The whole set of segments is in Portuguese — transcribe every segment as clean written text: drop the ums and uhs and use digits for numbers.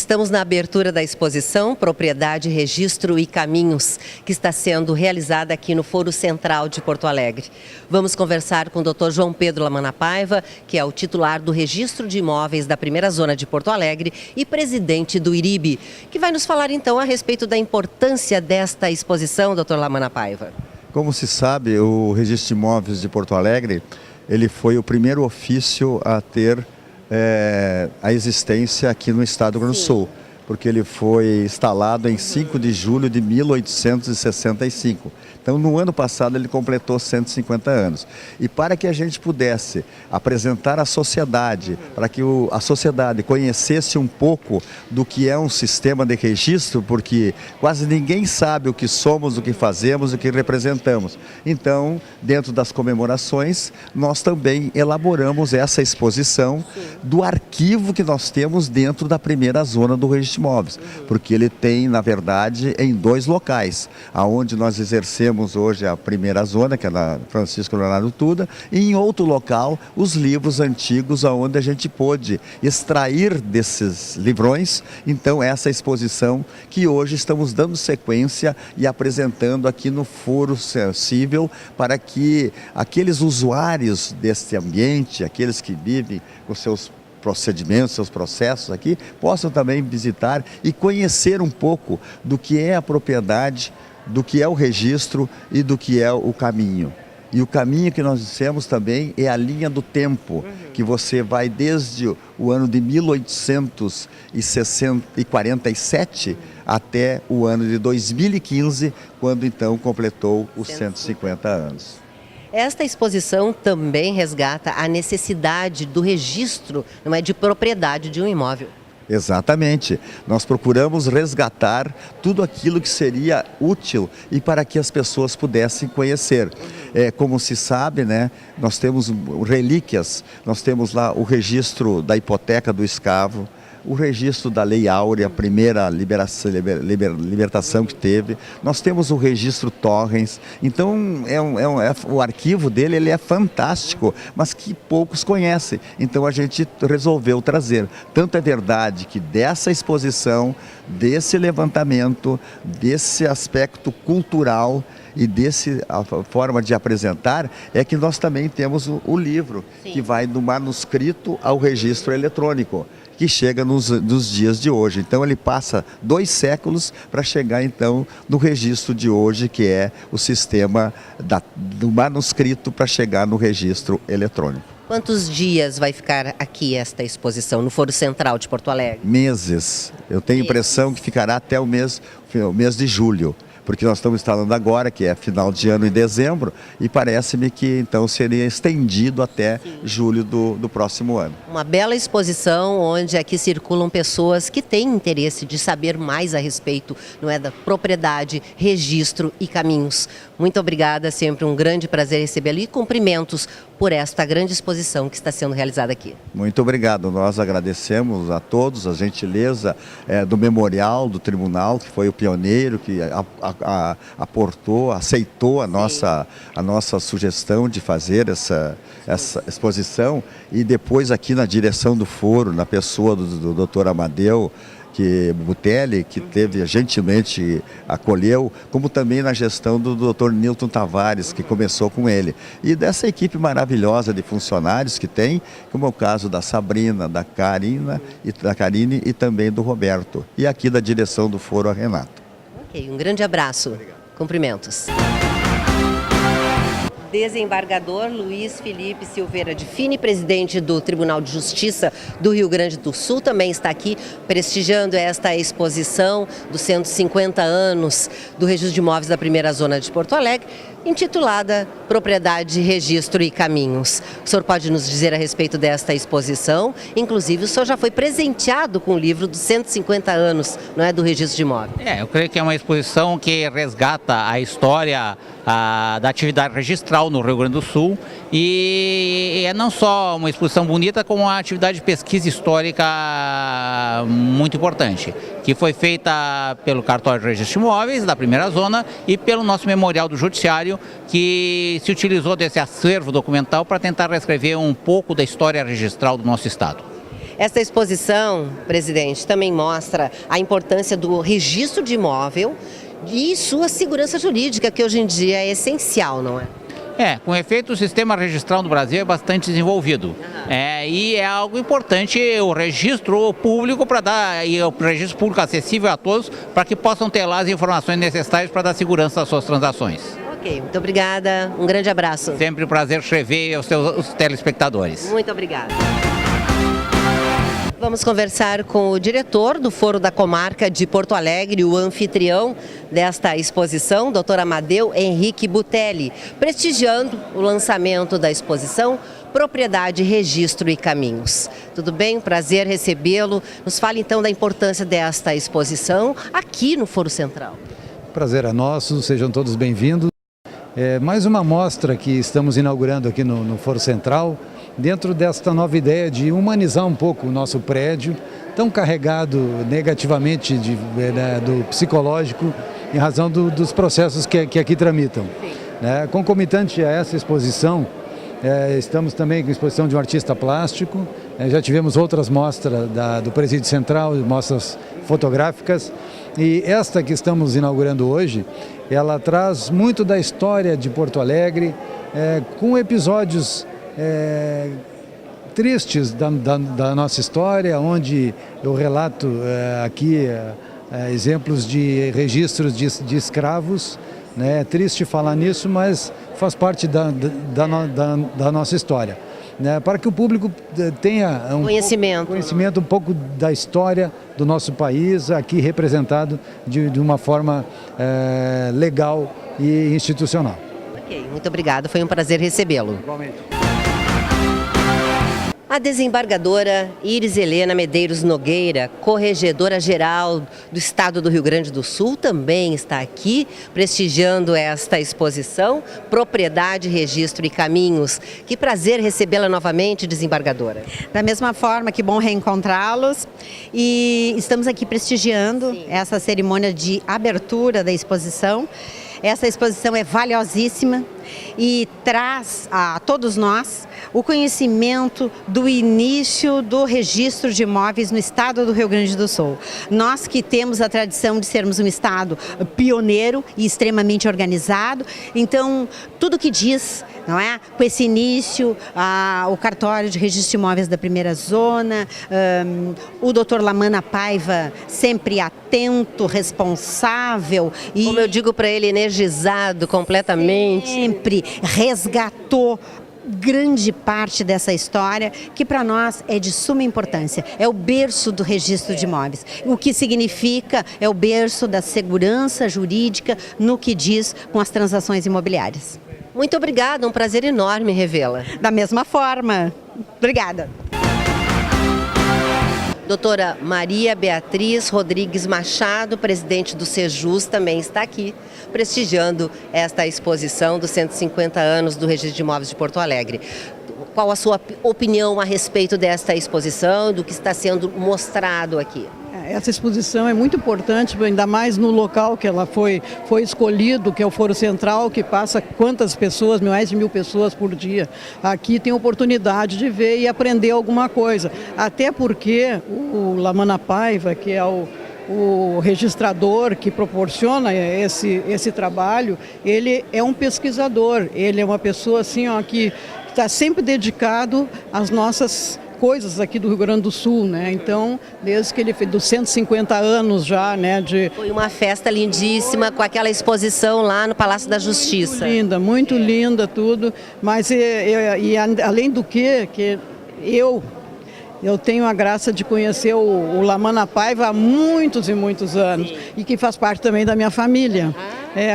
Estamos na abertura da exposição Propriedade, Registro e Caminhos, que está sendo realizada aqui no Foro Central de Porto Alegre. Vamos conversar com o Dr. João Pedro Lamana Paiva, que é o titular do Registro de Imóveis da Primeira Zona de Porto Alegre e presidente do IRIB, que vai nos falar então a respeito da importância desta exposição, Dr. Lamana Paiva. Como se sabe, o Registro de Imóveis de Porto Alegre, ele foi o primeiro ofício a ter a existência aqui no estado do Rio Grande do Sul, porque ele foi instalado em 5 de julho de 1865. Então, no ano passado, ele completou 150 anos. E para que a gente pudesse apresentar à sociedade, para que a sociedade conhecesse um pouco do que é um sistema de registro, porque quase ninguém sabe o que somos, o que fazemos, o que representamos. Então, dentro das comemorações, nós também elaboramos essa exposição do arquivo que nós temos dentro da primeira zona do Registro de Imóveis, porque ele tem, na verdade, em 2 locais, aonde nós exercemos hoje a primeira zona, que é na Francisco Leonardo Tuda, e em outro local, os livros antigos, onde a gente pôde extrair desses livrões. Então, essa exposição que hoje estamos dando sequência e apresentando aqui no Foro Cível, para que aqueles usuários deste ambiente, aqueles que vivem com seus procedimentos, seus processos aqui, possam também visitar e conhecer um pouco do que é a propriedade, do que é o registro e do que é o caminho. E o caminho que nós dissemos também é a linha do tempo, que você vai desde o ano de 1847 até o ano de 2015, quando então completou os 150 anos. Esta exposição também resgata a necessidade do registro, não é, de propriedade de um imóvel. Exatamente. Nós procuramos resgatar tudo aquilo que seria útil e para que as pessoas pudessem conhecer. Como se sabe, né, nós temos relíquias, nós temos lá o registro da hipoteca do escravo, o registro da Lei Áurea, a primeira libertação que teve. Nós temos o registro Torrens. Então, o arquivo dele ele é fantástico, mas que poucos conhecem. Então, a gente resolveu trazer. Tanto é verdade que dessa exposição, desse levantamento, desse aspecto cultural e a forma de apresentar, é que nós também temos o livro, que vai do manuscrito ao registro eletrônico, que chega nos dias de hoje. Então ele passa 2 séculos para chegar então no registro de hoje, que é o sistema do manuscrito para chegar no registro eletrônico. Quantos dias vai ficar aqui esta exposição no Foro Central de Porto Alegre? Meses. Eu tenho a impressão que ficará até o mês de julho. Porque nós estamos instalando agora, que é final de ano em dezembro, e parece-me que então seria estendido até julho do próximo ano. Uma bela exposição onde aqui circulam pessoas que têm interesse de saber mais a respeito, não é, da propriedade, registro e caminhos. Muito obrigada, sempre um grande prazer recebê-lo e cumprimentos por esta grande exposição que está sendo realizada aqui. Muito obrigado, nós agradecemos a todos a gentileza do Memorial do Tribunal, que foi o pioneiro, que aportou, aceitou a nossa sugestão de fazer essa exposição, e depois aqui na direção do foro, na pessoa do Dr. Amadeu Butelli, que gentilmente acolheu, como também na gestão do Dr. Nilton Tavares, que começou com ele. E dessa equipe maravilhosa de funcionários que tem, como é o caso da Sabrina, da Karine e também do Roberto. E aqui da direção do foro, a Renata. Ok, um grande abraço. Obrigado. Cumprimentos. Desembargador Luiz Felipe Silveira de Fini, presidente do Tribunal de Justiça do Rio Grande do Sul, também está aqui prestigiando esta exposição dos 150 anos do Registro de Imóveis da Primeira Zona de Porto Alegre, intitulada Propriedade, Registro e Caminhos. O senhor pode nos dizer a respeito desta exposição? Inclusive, o senhor já foi presenteado com o livro dos 150 anos, não é, do Registro de Imóveis. Eu creio que é uma exposição que resgata a história da atividade registral no Rio Grande do Sul, e é não só uma exposição bonita, como uma atividade de pesquisa histórica muito importante, que foi feita pelo Cartório de Registro de Imóveis da Primeira Zona e pelo nosso Memorial do Judiciário, que se utilizou desse acervo documental para tentar reescrever um pouco da história registral do nosso estado. Esta exposição, presidente, também mostra a importância do registro de imóvel e sua segurança jurídica, que hoje em dia é essencial, não é? Com efeito, o sistema registral no Brasil é bastante desenvolvido. E é algo importante o registro público e o registro público acessível a todos, para que possam ter lá as informações necessárias para dar segurança às suas transações. Ok, muito obrigada. Um grande abraço. Sempre um prazer escrever aos seus telespectadores. Muito obrigada. Vamos conversar com o diretor do Foro da Comarca de Porto Alegre, o anfitrião desta exposição, Dr. Amadeu Henrique Butelli, prestigiando o lançamento da exposição Propriedade, Registro e Caminhos. Tudo bem? Prazer recebê-lo. Nos fale então da importância desta exposição aqui no Foro Central. Prazer é nosso, sejam todos bem-vindos. Mais uma mostra que estamos inaugurando aqui no Foro Central, dentro desta nova ideia de humanizar um pouco o nosso prédio, tão carregado negativamente do psicológico, em razão dos processos que aqui tramitam. Concomitante a essa exposição, estamos também com a exposição de um artista plástico, já tivemos outras mostras do Presídio Central, mostras fotográficas, e esta que estamos inaugurando hoje, ela traz muito da história de Porto Alegre, com episódios tristes da nossa história, onde eu relato aqui exemplos de registros de escravos. É triste falar nisso, mas faz parte da nossa história. Para que o público tenha conhecimento um pouco da história do nosso país, aqui representado de uma forma legal e institucional. Ok, muito obrigado, foi um prazer recebê-lo. Igualmente. A desembargadora Iris Helena Medeiros Nogueira, corregedora-geral do Estado do Rio Grande do Sul, também está aqui prestigiando esta exposição Propriedade, Registro e Caminhos. Que prazer recebê-la novamente, desembargadora. Da mesma forma, que bom reencontrá-los. E estamos aqui prestigiando essa cerimônia de abertura da exposição. Essa exposição é valiosíssima e traz a todos nós o conhecimento do início do registro de imóveis no estado do Rio Grande do Sul. Nós que temos a tradição de sermos um estado pioneiro e extremamente organizado, então tudo que diz, não é? Com esse início, o cartório de registro de imóveis da primeira zona, o doutor Lamana Paiva sempre atento, responsável e, como eu digo para ele, energizado completamente. Sempre resgatou grande parte dessa história, que para nós é de suma importância. É o berço do registro de imóveis. O que significa é o berço da segurança jurídica no que diz com as transações imobiliárias. Muito obrigada, um prazer enorme revê-la. Da mesma forma. Obrigada. Doutora Maria Beatriz Rodrigues Machado, presidente do Sejus, também está aqui, prestigiando esta exposição dos 150 anos do Registro de Imóveis de Porto Alegre. Qual a sua opinião a respeito desta exposição, do que está sendo mostrado aqui? Essa exposição é muito importante, ainda mais no local que ela foi escolhido, que é o Foro Central, que passa quantas pessoas, mais de 1000 pessoas por dia. Aqui tem oportunidade de ver e aprender alguma coisa. Até porque o Lamana Paiva, que é o registrador que proporciona esse trabalho, ele é um pesquisador, ele é uma pessoa assim, que está sempre dedicado às nossas coisas aqui do Rio Grande do Sul, né? Então, desde que ele fez dos 150 anos já, né? Foi uma festa lindíssima com aquela exposição lá no Palácio da Justiça. Muito linda tudo, mas além do que eu tenho a graça de conhecer o Lamana Paiva há muitos e muitos anos, e que faz parte também da minha família.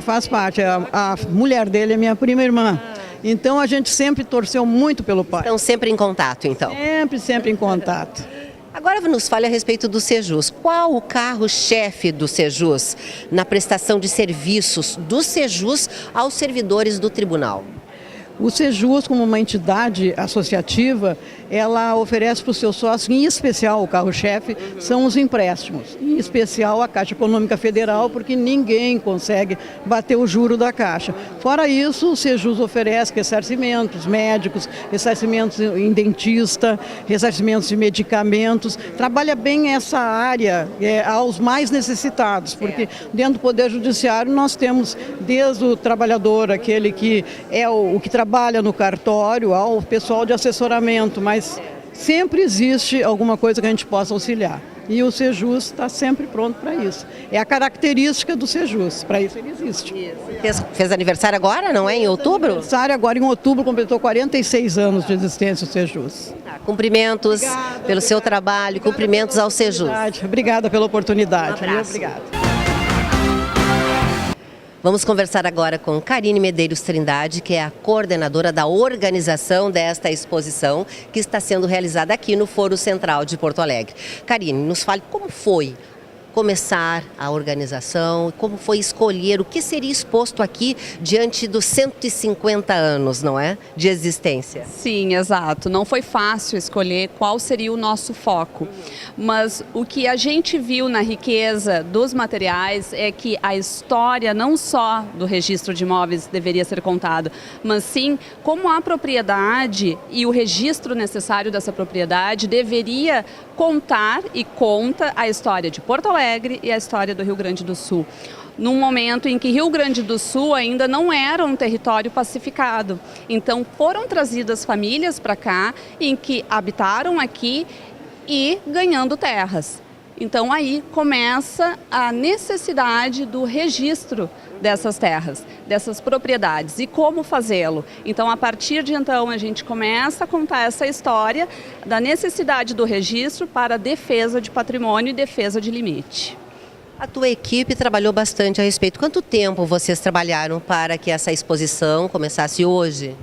Faz parte, a mulher dele é minha prima irmã. Então a gente sempre torceu muito pelo pai. Estão sempre em contato, então? Sempre em contato. Agora nos fale a respeito do Sejus. Qual o carro-chefe do Sejus na prestação de serviços do Sejus aos servidores do tribunal? O Sejus, como uma entidade associativa, ela oferece para o seu sócio, em especial o carro-chefe, são os empréstimos. Em especial a Caixa Econômica Federal, porque ninguém consegue bater o juro da Caixa. Fora isso, o Sejus oferece ressarcimentos médicos, ressarcimentos em dentista, ressarcimentos de medicamentos. Trabalha bem essa área aos mais necessitados, porque dentro do Poder Judiciário nós temos desde o trabalhador, aquele que é o que trabalha no cartório, ao pessoal de assessoramento, mas sempre existe alguma coisa que a gente possa auxiliar. E o Sejus está sempre pronto para isso. É a característica do Sejus, para isso ele existe. Fez aniversário agora, não é? Em outubro? Aniversário agora em outubro, completou 46 anos de existência o Sejus. Cumprimentos pelo seu trabalho, cumprimentos ao Sejus. Obrigada pela oportunidade. Um abraço. Obrigada. Vamos conversar agora com Karine Medeiros Trindade, que é a coordenadora da organização desta exposição que está sendo realizada aqui no Foro Central de Porto Alegre. Karine, nos fale como foi começar a organização, como foi escolher o que seria exposto aqui diante dos 150 anos, não é, de existência. Sim, exato. Não foi fácil escolher qual seria o nosso foco, mas o que a gente viu na riqueza dos materiais é que a história não só do registro de imóveis deveria ser contada, mas sim como a propriedade e o registro necessário dessa propriedade deveria contar e conta a história de Porto Alegre e a história do Rio Grande do Sul. Num momento em que Rio Grande do Sul ainda não era um território pacificado. Então foram trazidas famílias para cá, em que habitaram aqui e ganhando terras. Então aí começa a necessidade do registro dessas terras, dessas propriedades e como fazê-lo. Então a partir de então a gente começa a contar essa história da necessidade do registro para a defesa de patrimônio e defesa de limite. A tua equipe trabalhou bastante a respeito. Quanto tempo vocês trabalharam para que essa exposição começasse hoje?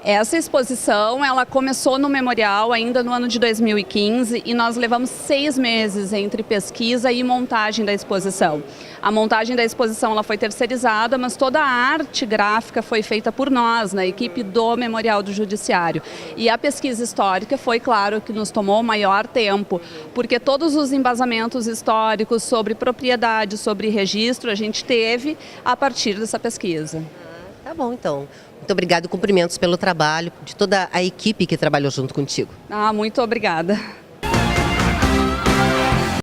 Essa exposição, ela começou no Memorial ainda no ano de 2015 e nós levamos 6 meses entre pesquisa e montagem da exposição. A montagem da exposição ela foi terceirizada, mas toda a arte gráfica foi feita por nós, na equipe do Memorial do Judiciário. E a pesquisa histórica foi, claro, que nos tomou maior tempo, porque todos os embasamentos históricos sobre propriedade, sobre registro, a gente teve a partir dessa pesquisa. Tá bom, então. Muito obrigada e cumprimentos pelo trabalho de toda a equipe que trabalhou junto contigo. Muito obrigada.